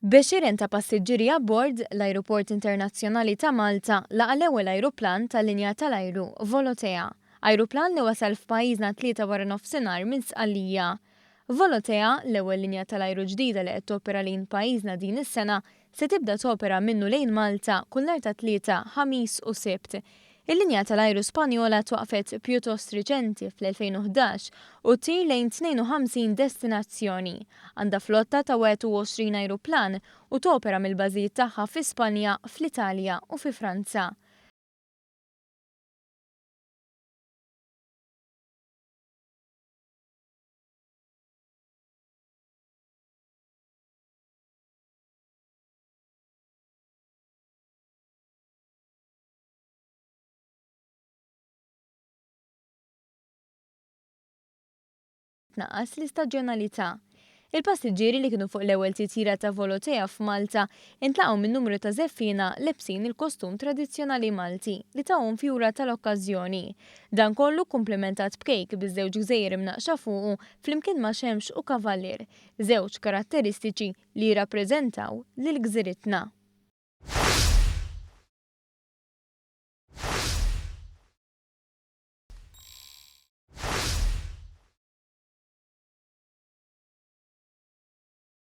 Bexirin ta' passiġġieri abbord l-Ajruport Internazzjonali ta' Malta laqa l-ewwel ajruplan tal-linja tal-ajru Volotea. Ajruplan li wasal f'pajjiżna 3 wara nofsinhar minn Sqallija. Volotea, l-ewwel linja tal-ajru ġdida li qed topera lejn pajjiżna din is-sena, se tibda topera minnu lejn Malta kull nhar ta' Tlieta, Ħamis u Sibt. Il-linja tal-ajru Spanjola twaqfet pjuttost riċenti fl-2011 u tir lejn 52 destinazzjoni. Għandha flotta ta' 21 ajruplan u topera mill-bażijiet tagħha fi Spanja, fl-Italja u fi Franza. Tnaqqas l-istaġjonalità. Il-passiġġieri li kienu fuq l-ewwel titjira ta' Volotea f'Malta intlaqgħu minn numru ta' żeffina lebsin il-kostum tradizzjonali Malti li tawhom fjura tal-okkażjoni. Dan kollu komplementat b'kejk biż-żewġ gżejjer imnaqxa fuqu flimkien ma' xemx u kavallier, żewġ karatteristiċi li jirrappreżentaw lil gżiritna.